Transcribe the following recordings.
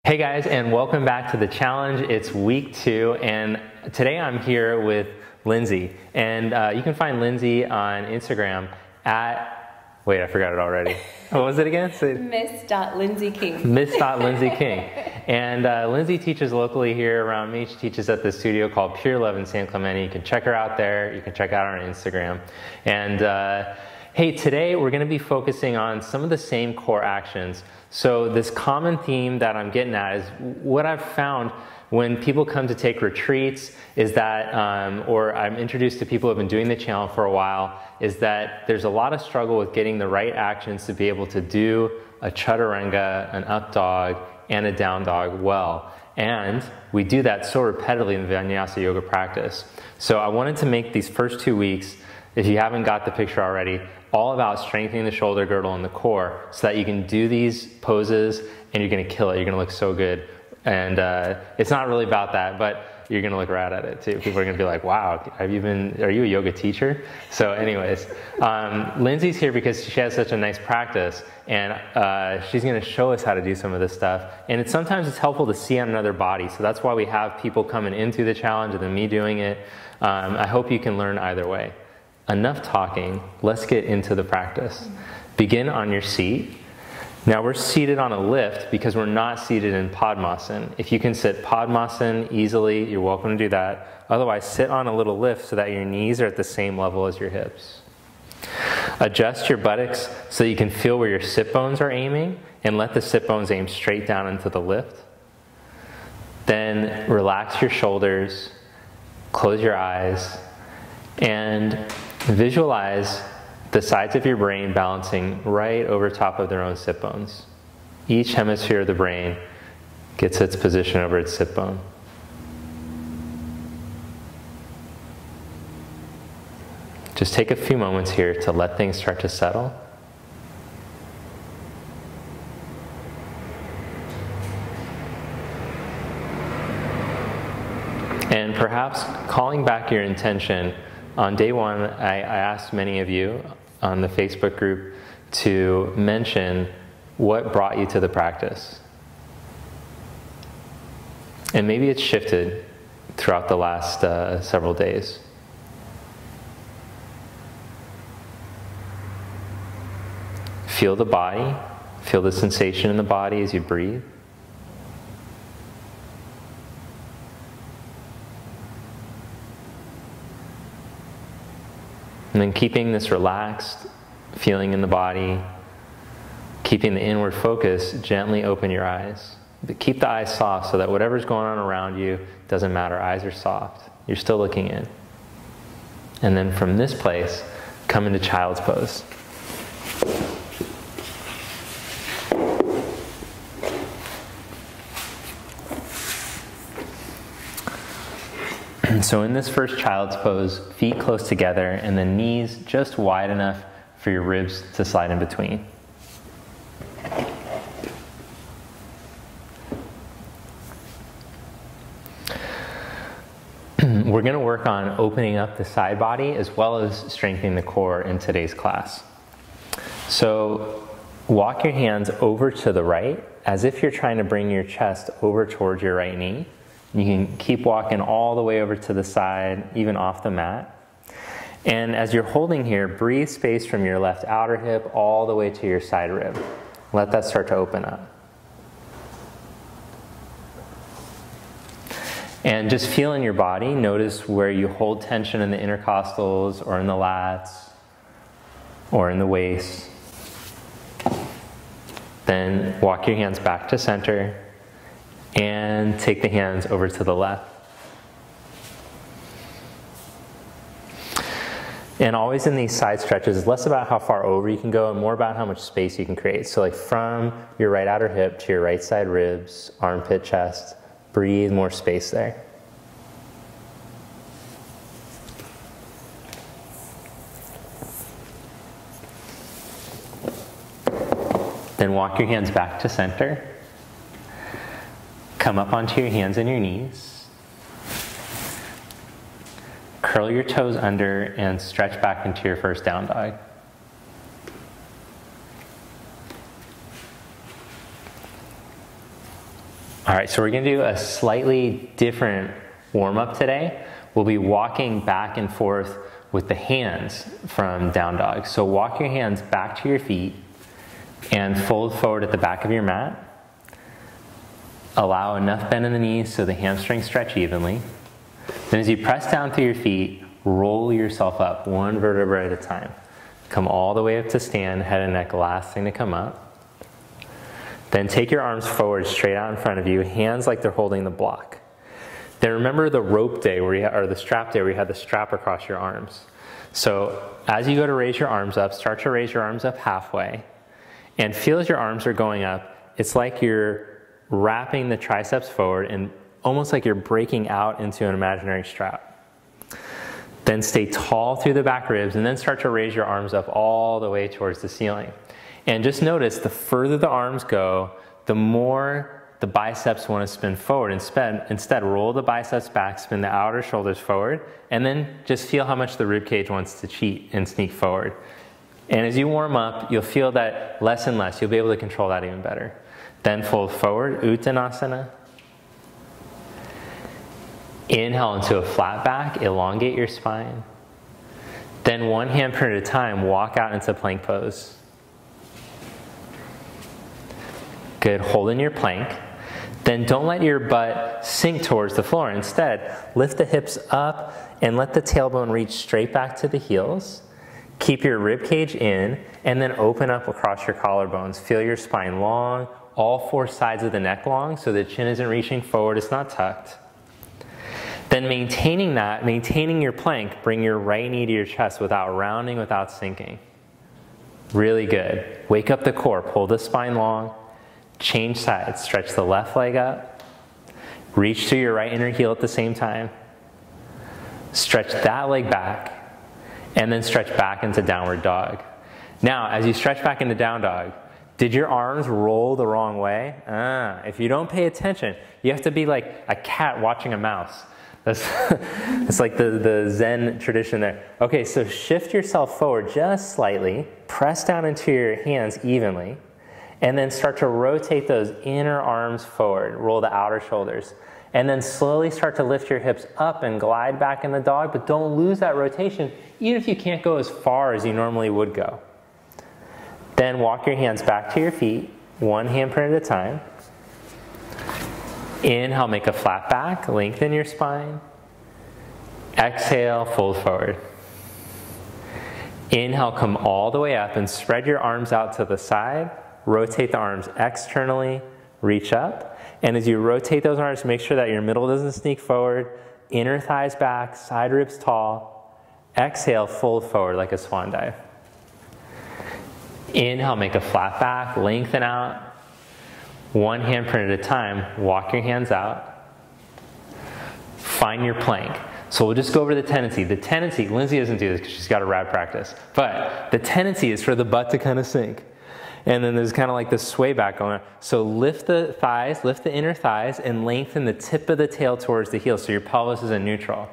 Hey guys, and welcome back to the challenge. It's week 2, and today I'm here with Lindsay. And you can find Lindsay on Instagram at, wait, I forgot it already. What was it again? Miss.LindsayKing. Miss.LindsayKing. And Lindsay teaches locally here around me. She teaches at this studio called Pure Love in San Clemente. You can check her out there. You can check out her on Instagram. And hey, today we're going to be focusing on some of the same core actions. So this common theme that I'm getting at is what I've found when people come to take retreats is that, or I'm introduced to people who have been doing the channel for a while, is that there's a lot of struggle with getting the right actions to be able to do a chaturanga, an up dog, and a down dog well. And we do that so repetitively in the Vinyasa yoga practice. So I wanted to make these first 2 weeks, if you haven't got the picture already, all about strengthening the shoulder girdle and the core so that you can do these poses and you're going to kill it. You're going to look so good. And it's not really about that, but you're going to look rad at it too. People are going to be like, wow, are you a yoga teacher? So anyways, Lindsay's here because she has such a nice practice, and she's going to show us how to do some of this stuff. And sometimes it's helpful to see on another body. So that's why we have people coming into the challenge and then me doing it. I hope you can learn either way. Enough talking, let's get into the practice. Begin on your seat. Now we're seated on a lift because we're not seated in Padmasana. If you can sit Padmasana easily, you're welcome to do that. Otherwise, sit on a little lift so that your knees are at the same level as your hips. Adjust your buttocks so that you can feel where your sit bones are aiming, and let the sit bones aim straight down into the lift. Then relax your shoulders, close your eyes, and visualize the sides of your brain balancing right over top of their own sit bones. Each hemisphere of the brain gets its position over its sit bone. Just take a few moments here to let things start to settle. And perhaps calling back your intention. On day 1, I asked many of you on the Facebook group to mention what brought you to the practice. And maybe it's shifted throughout the last several days. Feel the body, feel the sensation in the body as you breathe. And then keeping this relaxed feeling in the body, keeping the inward focus, gently open your eyes. But keep the eyes soft so that whatever's going on around you doesn't matter. Eyes are soft. You're still looking in. And then from this place, come into child's pose. So in this first child's pose, feet close together and the knees just wide enough for your ribs to slide in between. We're going to work on opening up the side body as well as strengthening the core in today's class. So walk your hands over to the right as if you're trying to bring your chest over towards your right knee. You can keep walking all the way over to the side, even off the mat. And as you're holding here, breathe space from your left outer hip all the way to your side rib. Let that start to open up. And just feel in your body, notice where you hold tension in the intercostals or in the lats or in the waist. Then walk your hands back to center. And take the hands over to the left. And always in these side stretches, it's less about how far over you can go and more about how much space you can create. So like from your right outer hip to your right side ribs, armpit, chest, breathe more space there. Then walk your hands back to center. Come up onto your hands and your knees. Curl your toes under and stretch back into your first down dog. All right, so we're gonna do a slightly different warm-up today. We'll be walking back and forth with the hands from down dog. So walk your hands back to your feet and fold forward at the back of your mat. Allow enough bend in the knees so the hamstrings stretch evenly. Then as you press down through your feet, roll yourself up one vertebra at a time. Come all the way up to stand, head and neck last thing to come up. Then take your arms forward straight out in front of you, hands like they're holding the block. Then remember the rope day or the strap day where you had the strap across your arms. So as you go to raise your arms up, start to raise your arms up halfway and feel as your arms are going up, it's like you're wrapping the triceps forward and almost like you're breaking out into an imaginary strap. Then stay tall through the back ribs and then start to raise your arms up all the way towards the ceiling. And just notice the further the arms go, the more the biceps want to spin forward. Instead, roll the biceps back, spin the outer shoulders forward, and then just feel how much the rib cage wants to cheat and sneak forward. And as you warm up, you'll feel that less and less. You'll be able to control that even better. Then fold forward, Uttanasana. Inhale into a flat back, elongate your spine. Then one hand at a time, walk out into plank pose. Good, hold in your plank. Then don't let your butt sink towards the floor. Instead, lift the hips up and let the tailbone reach straight back to the heels. Keep your rib cage in and then open up across your collarbones. Feel your spine long, all four sides of the neck long so the chin isn't reaching forward, it's not tucked. Then maintaining your plank, bring your right knee to your chest without rounding, without sinking. Really good. Wake up the core, pull the spine long. Change sides, stretch the left leg up, reach through your right inner heel at the same time, stretch that leg back, and then stretch back into downward dog. Now, as you stretch back into down dog, did your arms roll the wrong way? If you don't pay attention, you have to be like a cat watching a mouse. It's like the Zen tradition there. Okay, so shift yourself forward just slightly, press down into your hands evenly, and then start to rotate those inner arms forward. Roll the outer shoulders. And then slowly start to lift your hips up and glide back in the dog, but don't lose that rotation, even if you can't go as far as you normally would go. Then walk your hands back to your feet, one handprint at a time. Inhale, make a flat back, lengthen your spine. Exhale, fold forward. Inhale, come all the way up and spread your arms out to the side. Rotate the arms externally, reach up. And as you rotate those arms, make sure that your middle doesn't sneak forward. Inner thighs back, side ribs tall. Exhale, fold forward like a swan dive. Inhale, make a flat back, lengthen out. One handprint at a time, walk your hands out. Find your plank. So we'll just go over the tendency. The tendency, Lindsay doesn't do this because she's got a rad practice, but the tendency is for the butt to kind of sink. And then there's kind of like this sway back going on. So lift the thighs, lift the inner thighs, and lengthen the tip of the tail towards the heel so your pelvis is in neutral.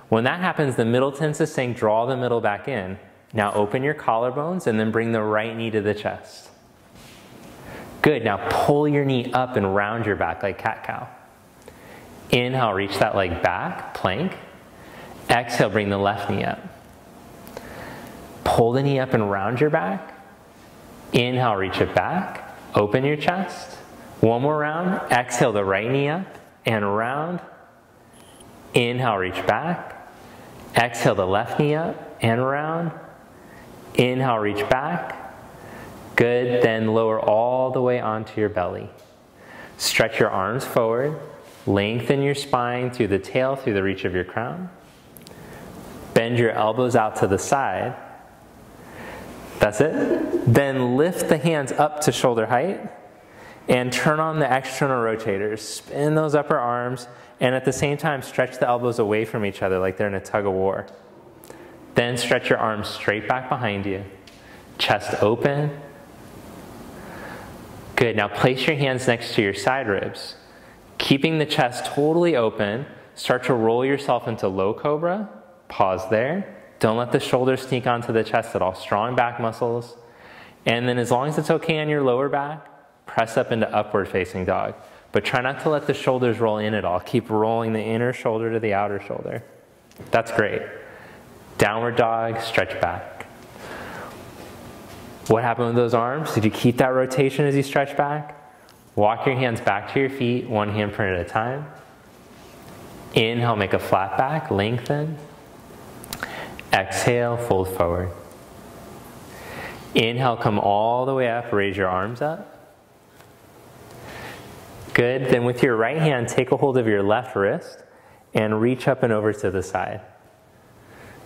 When that happens, the middle tends to sink, draw the middle back in. Now open your collarbones and then bring the right knee to the chest. Good, now pull your knee up and round your back like cat-cow. Inhale, reach that leg back, plank. Exhale, bring the left knee up. Pull the knee up and round your back. Inhale, reach it back, open your chest. One more round, exhale the right knee up and round. Inhale, reach back. Exhale the left knee up and round. Inhale, reach back. Good, then lower all the way onto your belly. Stretch your arms forward, lengthen your spine through the tail, through the reach of your crown. Bend your elbows out to the side. That's it. Then lift the hands up to shoulder height and turn on the external rotators. Spin those upper arms and at the same time stretch the elbows away from each other like they're in a tug of war. Then stretch your arms straight back behind you. Chest open. Good, now place your hands next to your side ribs. Keeping the chest totally open, start to roll yourself into low cobra. Pause there. Don't let the shoulders sneak onto the chest at all. Strong back muscles. And then as long as it's okay on your lower back, press up into upward facing dog. but try not to let the shoulders roll in at all. Keep rolling the inner shoulder to the outer shoulder. That's great. Downward dog, stretch back. What happened with those arms? Did you keep that rotation as you stretch back? Walk your hands back to your feet, one handprint at a time. Inhale, make a flat back, lengthen. Exhale, fold forward. Inhale, come all the way up, raise your arms up. Good, then with your right hand, take a hold of your left wrist and reach up and over to the side.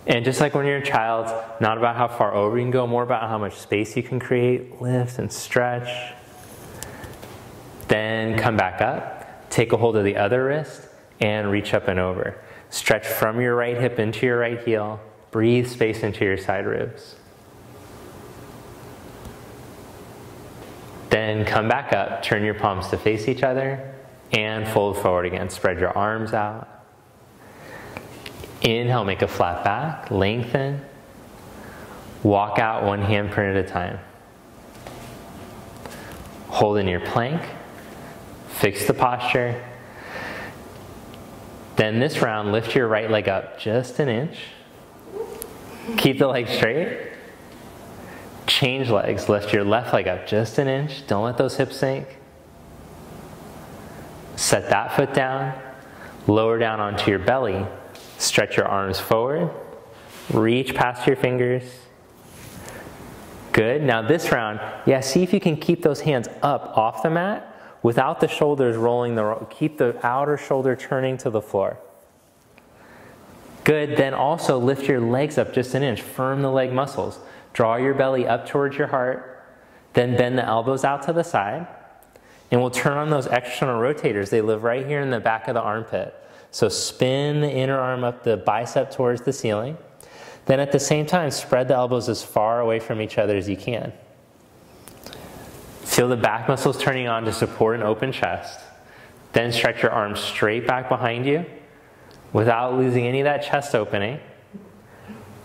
And just like when you're a child, not about how far over you can go, more about how much space you can create. Lift and stretch. Then come back up, take a hold of the other wrist and reach up and over. Stretch from your right hip into your right heel. Breathe space into your side ribs. Then come back up, turn your palms to face each other, and fold forward again. Spread your arms out. Inhale, make a flat back, lengthen. Walk out one handprint at a time. Hold in your plank. Fix the posture. Then this round, lift your right leg up just an inch. Keep the leg straight. Change legs, lift your left leg up just an inch. Don't let those hips sink. Set that foot down. Lower down onto your belly. Stretch your arms forward. Reach past your fingers. Good. Now this round, see if you can keep those hands up off the mat without the shoulders rolling, keep the outer shoulder turning to the floor. Good. Then also lift your legs up just an inch. Firm the leg muscles. Draw your belly up towards your heart. Then bend the elbows out to the side. And we'll turn on those external rotators. They live right here in the back of the armpit. So spin the inner arm up the bicep towards the ceiling. Then at the same time, spread the elbows as far away from each other as you can. Feel the back muscles turning on to support an open chest. Then stretch your arms straight back behind you without losing any of that chest opening.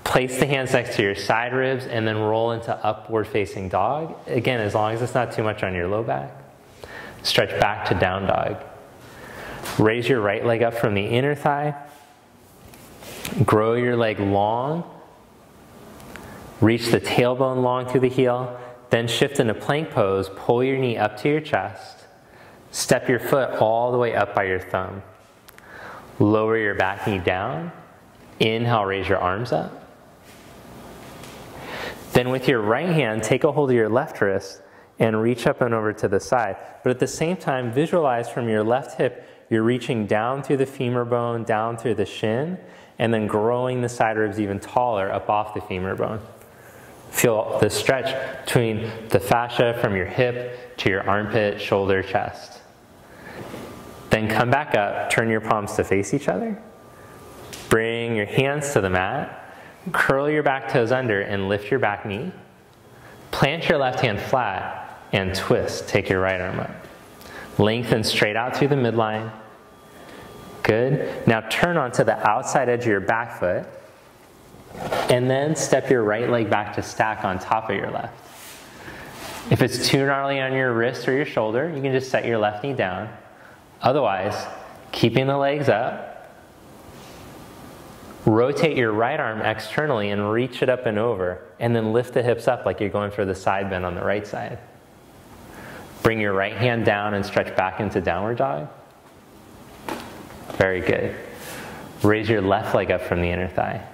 Place the hands next to your side ribs and then roll into upward facing dog. Again, as long as it's not too much on your low back. Stretch back to down dog. Raise your right leg up from the inner thigh. Grow your leg long. Reach the tailbone long through the heel. Then shift into plank pose. Pull your knee up to your chest. Step your foot all the way up by your thumb. Lower your back knee down. Inhale, raise your arms up. Then with your right hand, take a hold of your left wrist and reach up and over to the side. But at the same time, visualize from your left hip, you're reaching down through the femur bone, down through the shin, and then growing the side ribs even taller up off the femur bone. Feel the stretch between the fascia from your hip to your armpit, shoulder, chest. Then come back up, turn your palms to face each other. Bring your hands to the mat. Curl your back toes under and lift your back knee. Plant your left hand flat and twist. Take your right arm up. Lengthen straight out through the midline. Good. Now turn onto the outside edge of your back foot. And then step your right leg back to stack on top of your left. If it's too gnarly on your wrist or your shoulder, you can just set your left knee down. Otherwise, keeping the legs up, rotate your right arm externally and reach it up and over, and then lift the hips up like you're going for the side bend on the right side. Bring your right hand down and stretch back into downward dog. Very good. Raise your left leg up from the inner thigh.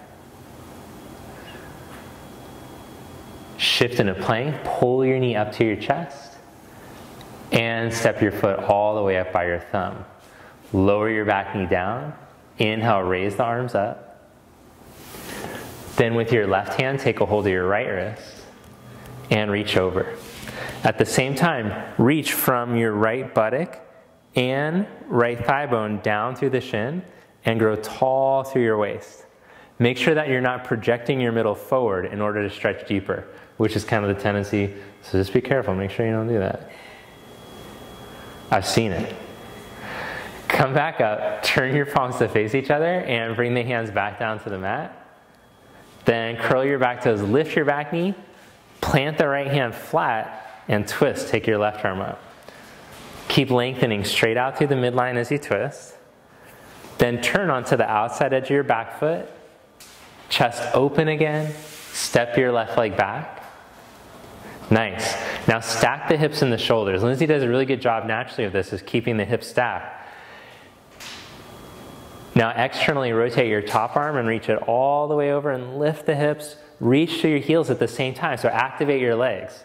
Shift into plank, pull your knee up to your chest, and step your foot all the way up by your thumb. Lower your back knee down. Inhale, raise the arms up. Then with your left hand, take a hold of your right wrist and reach over. At the same time, reach from your right buttock and right thigh bone down through the shin and grow tall through your waist. Make sure that you're not projecting your middle forward in order to stretch deeper, which is kind of the tendency. So just be careful, make sure you don't do that. I've seen it. Come back up, turn your palms to face each other and bring the hands back down to the mat. Then curl your back toes, lift your back knee, plant the right hand flat and twist, take your left arm up. Keep lengthening straight out through the midline as you twist. Then turn onto the outside edge of your back foot. Chest open again. Step your left leg back. Nice. Now stack the hips and the shoulders. Lindsay does a really good job naturally of this, is keeping the hips stacked. Now externally rotate your top arm and reach it all the way over and lift the hips. Reach to your heels at the same time, so activate your legs.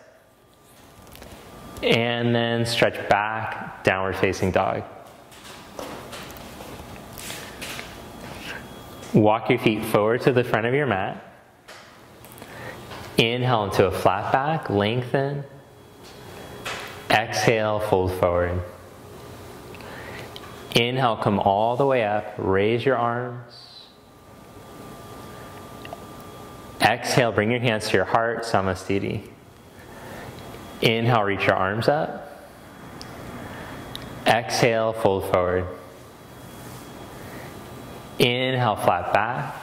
And then stretch back, downward facing dog. Walk your feet forward to the front of your mat. Inhale into a flat back, lengthen. Exhale, fold forward. Inhale, come all the way up, raise your arms. Exhale, bring your hands to your heart, Samasthiti. Inhale, reach your arms up. Exhale, fold forward. Inhale, flat back.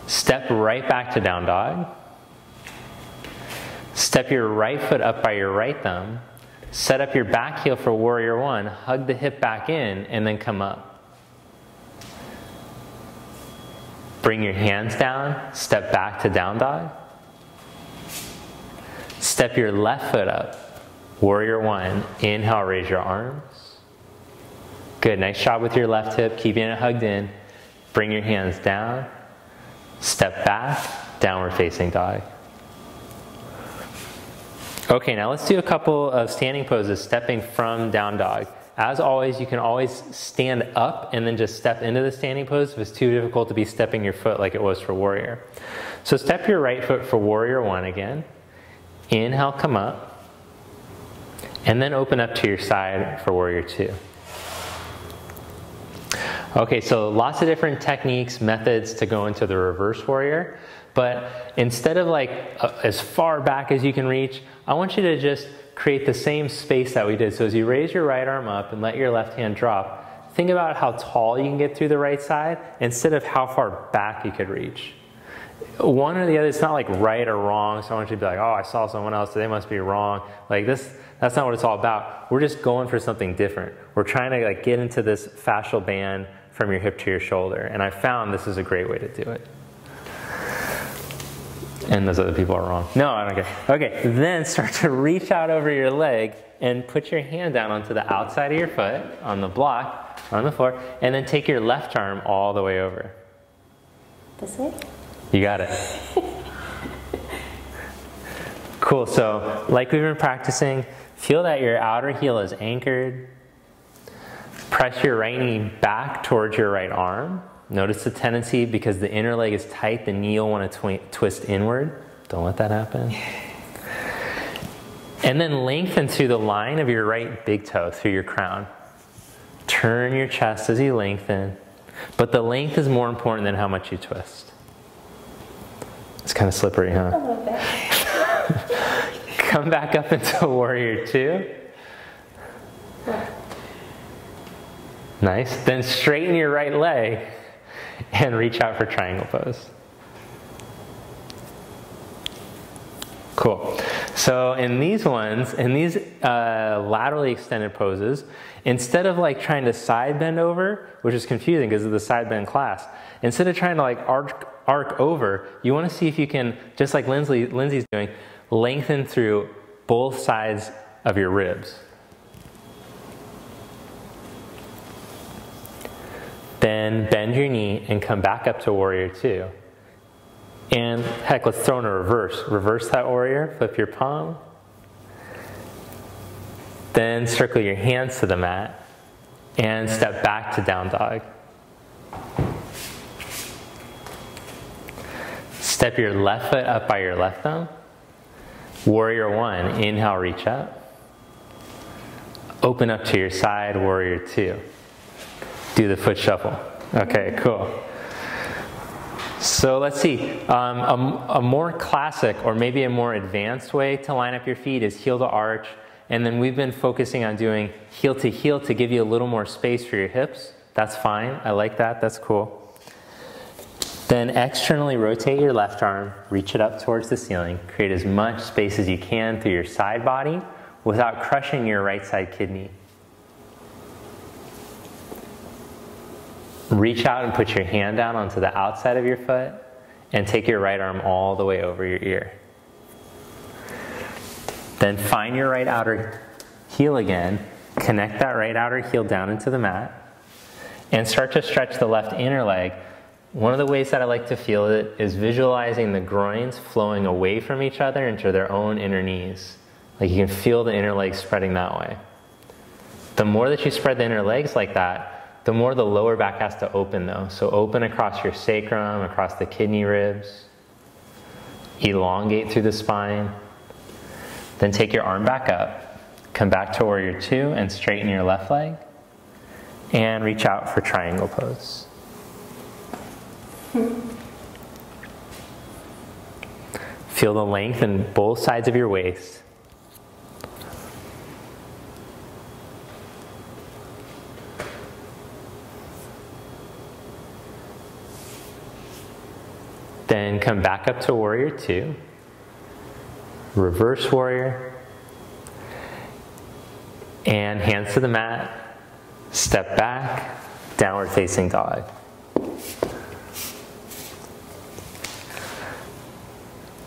Step right back to down dog. Step your right foot up by your right thumb. Set up your back heel for warrior one. Hug the hip back in and then come up. Bring your hands down. Step back to down dog. Step your left foot up. Warrior one. Inhale, raise your arms. Good, nice job with your left hip, keeping it hugged in. Bring your hands down. Step back, downward facing dog. Okay, now let's do a couple of standing poses, stepping from down dog. As always, you can always stand up and then just step into the standing pose if it's too difficult to be stepping your foot like it was for warrior. So step your right foot for warrior one again. Inhale, come up. And then open up to your side for warrior two. Okay, so lots of different techniques, methods to go into the reverse warrior. But instead of like as far back as you can reach, I want you to just create the same space that we did. So as you raise your right arm up and let your left hand drop, think about how tall you can get through the right side instead of how far back you could reach. One or the other, it's not like right or wrong. So I want you to be like, oh, I saw someone else, so they must be wrong. Like this, that's not what it's all about. We're just going for something different. We're trying to like get into this fascial band from your hip to your shoulder. And I found this is a great way to do it. And those other people are wrong. No, I don't care. Okay, then start to reach out over your leg and put your hand down onto the outside of your foot, on the block, on the floor, and then take your left arm all the way over. This way? You got it. Cool, so like we've been practicing, feel that your outer heel is anchored. Press your right knee back towards your right arm. Notice the tendency, because the inner leg is tight, the knee will want to twist inward. Don't let that happen. And then lengthen through the line of your right big toe, through your crown. Turn your chest as you lengthen. But the length is more important than how much you twist. It's kind of slippery, huh? A little bit. Come back up into warrior two. Nice. Then straighten your right leg and reach out for triangle pose. Cool. So in these ones, in these laterally extended poses, instead of like trying to side bend over, which is confusing because of the side bend class, instead of trying to like arc over, you want to see if you can, just like Lindsay's doing, lengthen through both sides of your ribs. Then bend your knee and come back up to warrior two. And heck, let's throw in a reverse. Reverse that warrior, flip your palm. Then circle your hands to the mat and step back to down dog. Step your left foot up by your left thumb. Warrior one, inhale, reach up. Open up to your side, warrior two. Do the foot shuffle. Okay, cool. So let's see. A more classic or maybe a more advanced way to line up your feet is heel to arch. And then we've been focusing on doing heel to give you a little more space for your hips. That's fine. I like that. That's cool. Then externally rotate your left arm. Reach it up towards the ceiling. Create as much space as you can through your side body without crushing your right side kidney. Reach out and put your hand down onto the outside of your foot and take your right arm all the way over your ear. Then find your right outer heel again, connect that right outer heel down into the mat, and start to stretch the left inner leg. One of the ways that I like to feel it is visualizing the groins flowing away from each other into their own inner knees. Like you can feel the inner legs spreading that way. The more that you spread the inner legs like that, the more the lower back has to open though. So open across your sacrum, across the kidney ribs. Elongate through the spine. Then take your arm back up. Come back to warrior two and straighten your left leg. And reach out for triangle pose. Feel the length in both sides of your waist. Then come back up to warrior two, reverse warrior, and hands to the mat, step back, downward facing dog.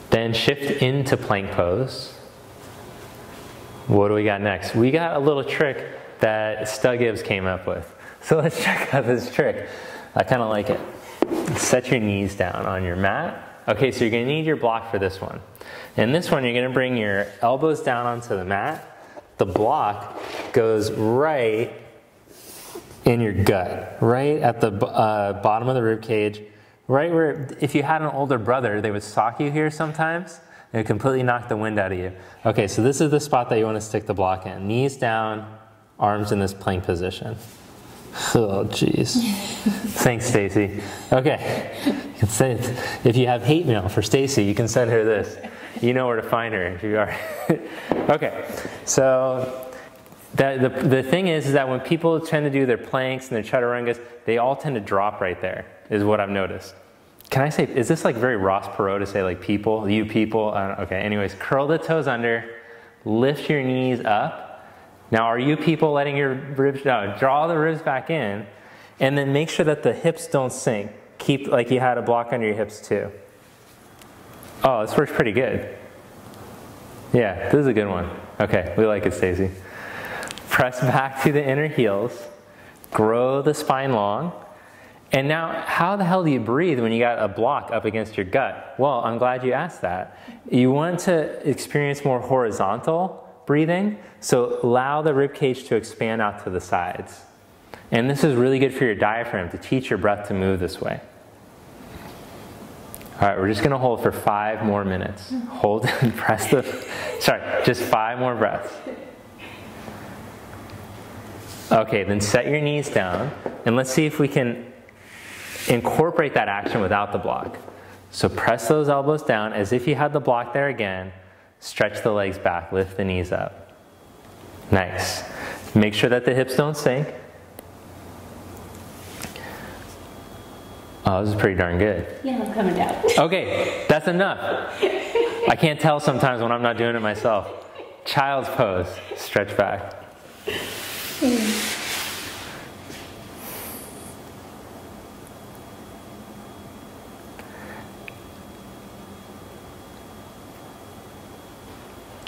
Then shift into plank pose. What do we got next? We got a little trick that Stu Gibbs came up with. So let's check out this trick. I kind of like it. Set your knees down on your mat. Okay, so you're going to need your block for this one. In this one, you're going to bring your elbows down onto the mat. The block goes right in your gut, right at the bottom of the rib cage, right where if you had an older brother, they would sock you here sometimes. It would completely knock the wind out of you. Okay, so this is the spot that you want to stick the block in. Knees down, arms in this plank position. Oh, jeez. Thanks, Stacy. Okay. If you have hate mail for Stacy, you can send her this. You know where to find her if you are. Okay. So the thing is that when people tend to do their planks and their chaturangas, they all tend to drop right there, is what I've noticed. Can I say, is this like very Ross Perot to say like people, you people? Okay, anyways, curl the toes under, lift your knees up. Now, are you people letting your ribs, no, draw the ribs back in, and then make sure that the hips don't sink. Keep like you had a block under your hips too. Oh, this works pretty good. Yeah, this is a good one. Okay, we like it, Stacy. Press back to the inner heels, grow the spine long, and now how the hell do you breathe when you got a block up against your gut? Well, I'm glad you asked that. You want to experience more horizontal breathing, so allow the rib cage to expand out to the sides. And this is really good for your diaphragm to teach your breath to move this way. All right, we're just going to hold for 5 more minutes. Hold and press the, sorry, just 5 more breaths. Okay, then set your knees down, and let's see if we can incorporate that action without the block. So press those elbows down as if you had the block there again. Stretch the legs back, lift the knees up. Nice. Make sure that the hips don't sink. Oh, this is pretty darn good. Yeah, I'm coming down. Okay, that's enough. I can't tell sometimes when I'm not doing it myself. Child's pose, stretch back.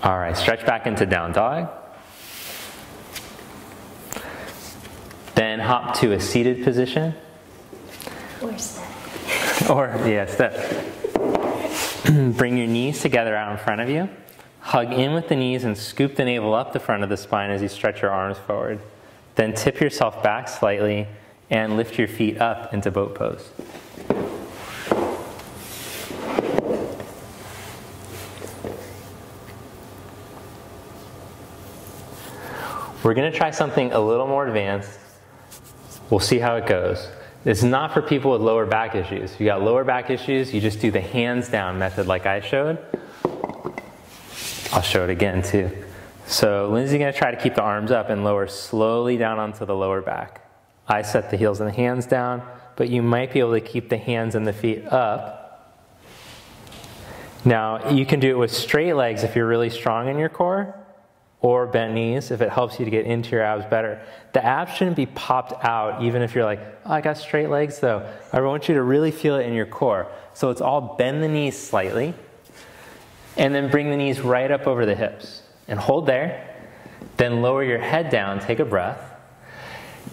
All right, stretch back into down dog. Then hop to a seated position. Or step. Or, yeah, step. Bring your knees together out in front of you. Hug in with the knees and scoop the navel up the front of the spine as you stretch your arms forward. Then tip yourself back slightly and lift your feet up into boat pose. We're going to try something a little more advanced. We'll see how it goes. It's not for people with lower back issues. If you got lower back issues, you just do the hands down method like I showed. I'll show it again too. So Lindsay's going to try to keep the arms up and lower slowly down onto the lower back. I set the heels and the hands down, but you might be able to keep the hands and the feet up. Now, you can do it with straight legs if you're really strong in your core, or bent knees if it helps you to get into your abs better. The abs shouldn't be popped out even if you're like, oh, I got straight legs though. I want you to really feel it in your core. So it's all bend the knees slightly and then bring the knees right up over the hips and hold there. Then lower your head down, take a breath.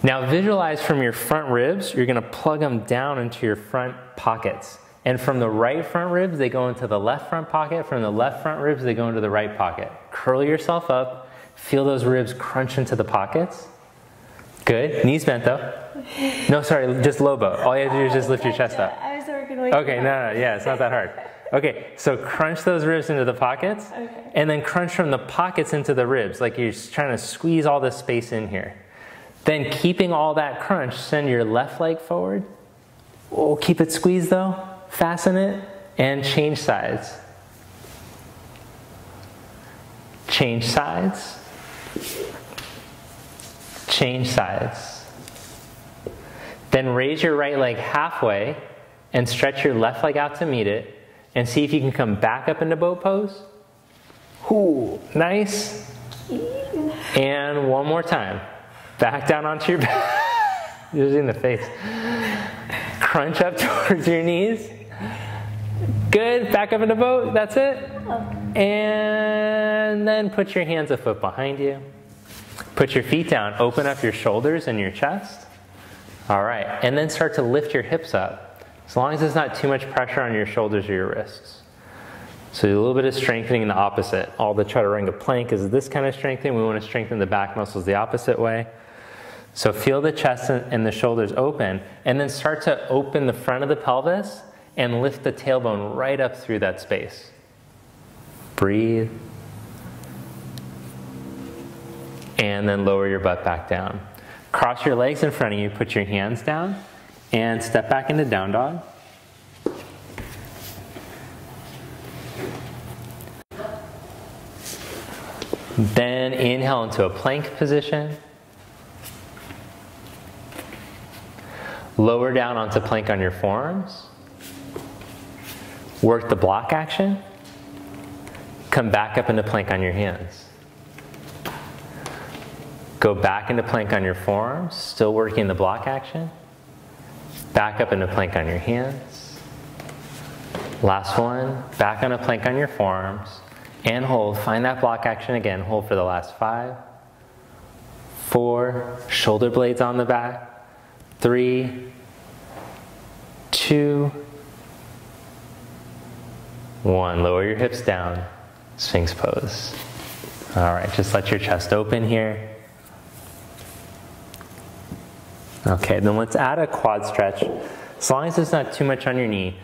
Now visualize from your front ribs, you're gonna plug them down into your front pockets. And from the right front ribs, they go into the left front pocket. From the left front ribs, they go into the right pocket. Curl yourself up. Feel those ribs crunch into the pockets. Good. Knees bent though. No, sorry, just low bow. All you have to do is just lift your chest up. I was working like Okay, no, yeah, it's not that hard. Okay, so crunch those ribs into the pockets. Okay. And then crunch from the pockets into the ribs, like you're just trying to squeeze all this space in here. Then keeping all that crunch, send your left leg forward. Oh, keep it squeezed though. Fasten it and change sides. Change sides. Change sides. Then raise your right leg halfway and stretch your left leg out to meet it and see if you can come back up into boat pose. Ooh, nice. And one more time. Back down onto your back. Using the face. Crunch up towards your knees. Good, back up in the boat, that's it. And then put your hands a foot behind you. Put your feet down, open up your shoulders and your chest. All right, and then start to lift your hips up. As long as there's not too much pressure on your shoulders or your wrists. So a little bit of strengthening in the opposite. All the chaturanga plank is this kind of strengthening. We want to strengthen the back muscles the opposite way. So feel the chest and the shoulders open, and then start to open the front of the pelvis and lift the tailbone right up through that space. Breathe. And then lower your butt back down. Cross your legs in front of you, put your hands down, and step back into down dog. Then inhale into a plank position. Lower down onto plank on your forearms. Work the block action. Come back up into plank on your hands. Go back into plank on your forearms, still working the block action. Back up into plank on your hands. Last one, back on a plank on your forearms. And hold, find that block action again. Hold for the last 5, 4, shoulder blades on the back. 3, 2, 1. Lower your hips down. Sphinx pose. All right, just let your chest open here. Okay, then let's add a quad stretch. As long as there's not too much on your knee,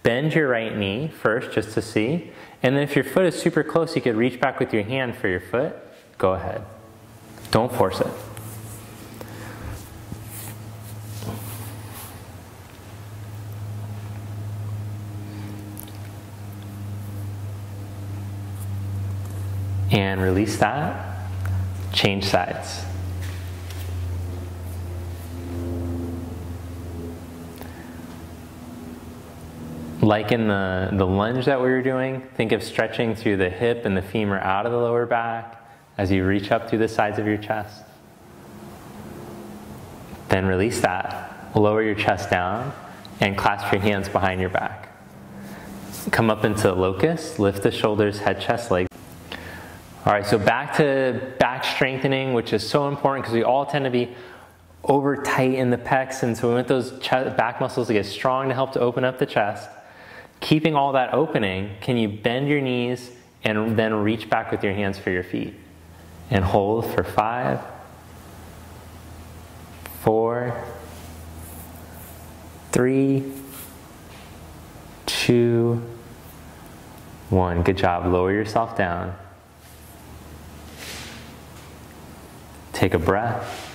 bend your right knee first just to see. And then if your foot is super close, you could reach back with your hand for your foot. Go ahead. Don't force it. And release that. Change sides. Like in the lunge that we were doing, think of stretching through the hip and the femur out of the lower back as you reach up through the sides of your chest. Then release that. Lower your chest down and clasp your hands behind your back. Come up into locust, lift the shoulders, head, chest, legs. All right, so back to back strengthening, which is so important because we all tend to be over tight in the pecs, and so we want those back muscles to get strong to help to open up the chest. Keeping all that opening, can you bend your knees and then reach back with your hands for your feet? And hold for 5, 4, 3, 2, 1. Good job. Lower yourself down. Take a breath.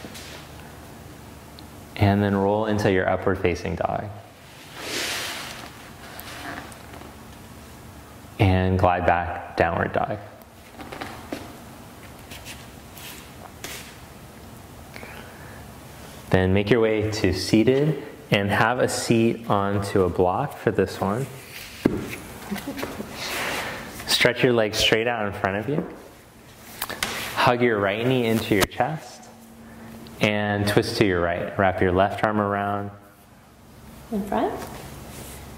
And then roll into your upward facing dog. And glide back, downward dog. Then make your way to seated and have a seat onto a block for this one. Stretch your legs straight out in front of you. Hug your right knee into your chest and twist to your right. Wrap your left arm around. In front?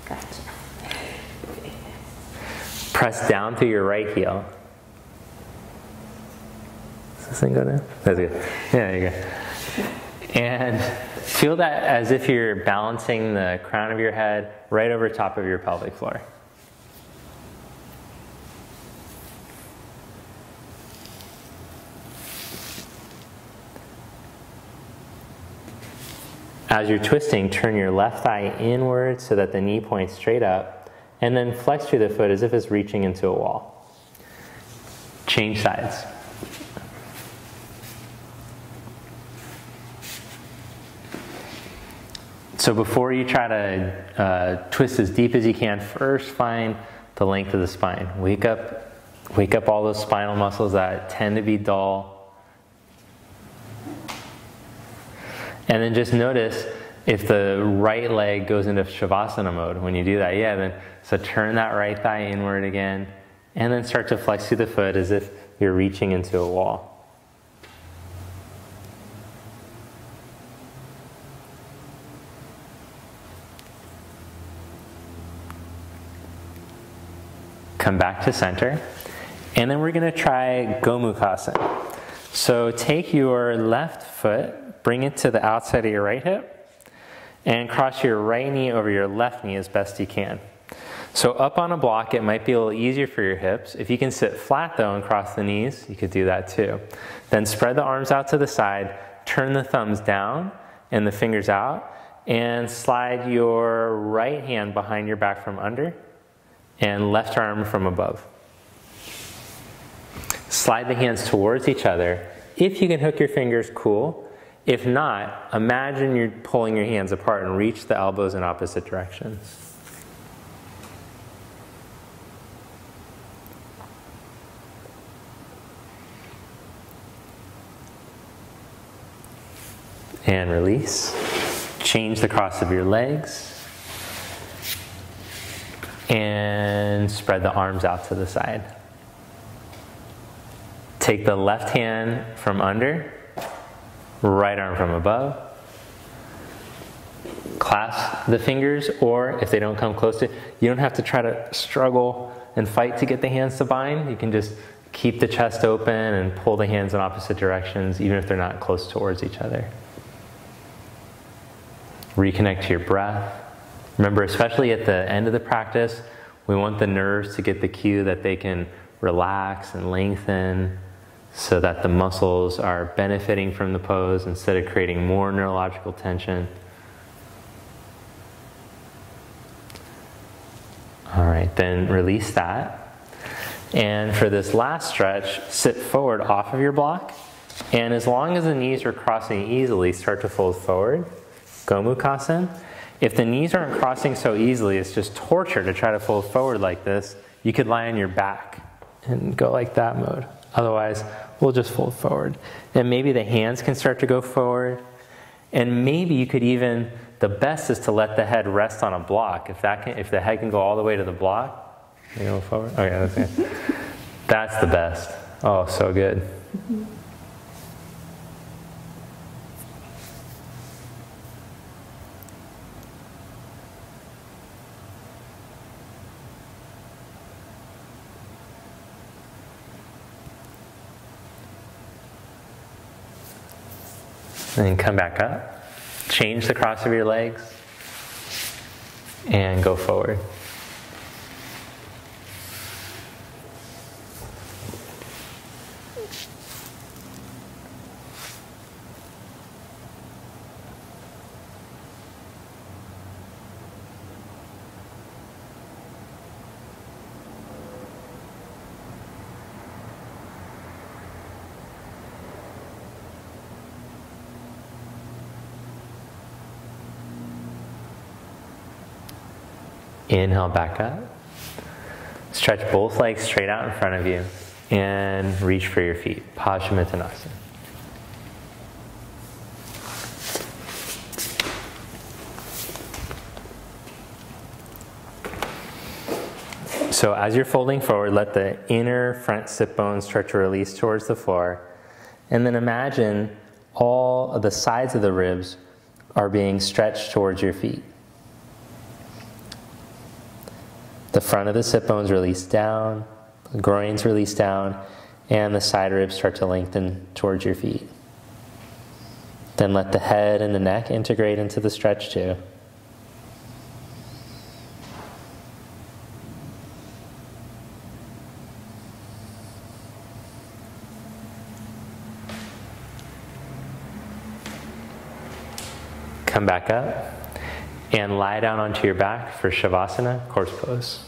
Gotcha. Press down through your right heel. Does this thing go down? That's good. Yeah, there you go. And feel that as if you're balancing the crown of your head right over top of your pelvic floor. As you're twisting, turn your left thigh inward so that the knee points straight up, and then flex through the foot as if it's reaching into a wall. Change sides. So before you try to twist as deep as you can, first find the length of the spine. Wake up all those spinal muscles that tend to be dull. And then just notice if the right leg goes into Shavasana mode when you do that. Yeah, then so turn that right thigh inward again, and then start to flex through the foot as if you're reaching into a wall. Come back to center, and then we're going to try Gomukhasana. So take your left foot, bring it to the outside of your right hip, and cross your right knee over your left knee as best you can. So up on a block, it might be a little easier for your hips. If you can sit flat though and cross the knees, you could do that too. Then spread the arms out to the side, turn the thumbs down and the fingers out, and slide your right hand behind your back from under and left arm from above. Slide the hands towards each other. If you can hook your fingers, cool. If not, imagine you're pulling your hands apart and reach the elbows in opposite directions. And release. Change the cross of your legs. And spread the arms out to the side. Take the left hand from under, right arm from above. Clasp the fingers, or if they don't come close to, you don't have to try to struggle and fight to get the hands to bind. You can just keep the chest open and pull the hands in opposite directions, even if they're not close towards each other. Reconnect to your breath. Remember, especially at the end of the practice, we want the nerves to get the cue that they can relax and lengthen so that the muscles are benefiting from the pose instead of creating more neurological tension. All right, then release that. And for this last stretch, sit forward off of your block. And as long as the knees are crossing easily, start to fold forward. Gomukhasana. If the knees aren't crossing so easily, it's just torture to try to fold forward like this, you could lie on your back and go like that mode. Otherwise, we'll just fold forward. And maybe the hands can start to go forward. And maybe you could even, the best is to let the head rest on a block. If the head can go all the way to the block, you go forward. Oh yeah, that's good. That's the best. Oh, so good. Mm-hmm. And then come back up, change the cross of your legs, and go forward. Inhale back up. Stretch both legs straight out in front of you and reach for your feet. Paschimottanasana. So as you're folding forward, let the inner front sit bones start to release towards the floor. And then imagine all of the sides of the ribs are being stretched towards your feet. The front of the sit bones release down, the groins release down, and the side ribs start to lengthen towards your feet. Then let the head and the neck integrate into the stretch too. Come back up and lie down onto your back for Shavasana, corpse pose.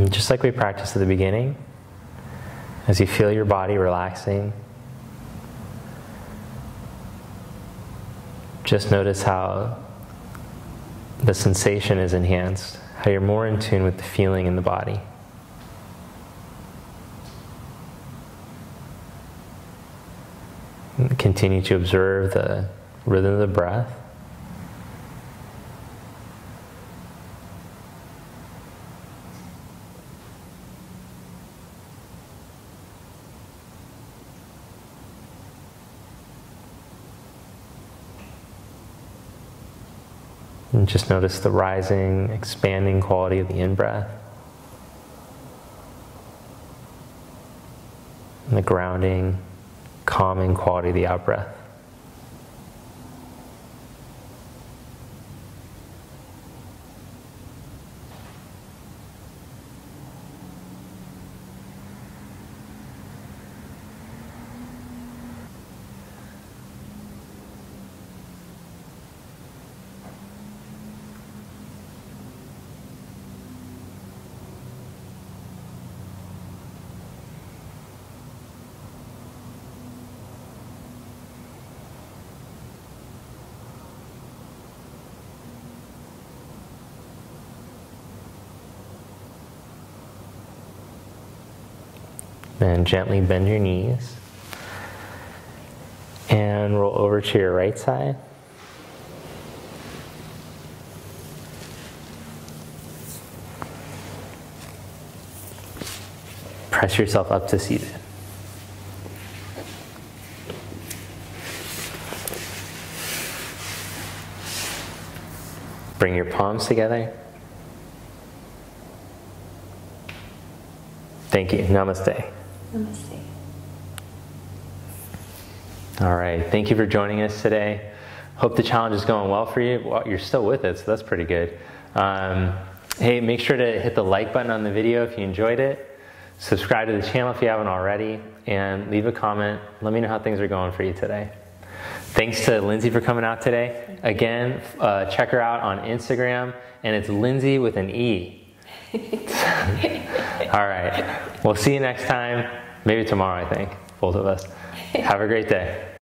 Just like we practiced at the beginning, as you feel your body relaxing, just notice how the sensation is enhanced, how you're more in tune with the feeling in the body. And continue to observe the rhythm of the breath. And just notice the rising, expanding quality of the in-breath. And the grounding, calming quality of the out-breath. Then gently bend your knees and roll over to your right side. Press yourself up to seated. Bring your palms together. Thank you. Namaste. Namaste. All right. Thank you for joining us today. Hope the challenge is going well for you. Well, you're still with it, so that's pretty good. Hey, make sure to hit the like button on the video if you enjoyed it. Subscribe to the channel if you haven't already, and leave a comment. Let me know how things are going for you today. Thanks to Lindsay for coming out today. Again, check her out on Instagram, and it's Lindsay with an E. All right. We'll see you next time. Maybe tomorrow, I think. Both of us. Have a great day.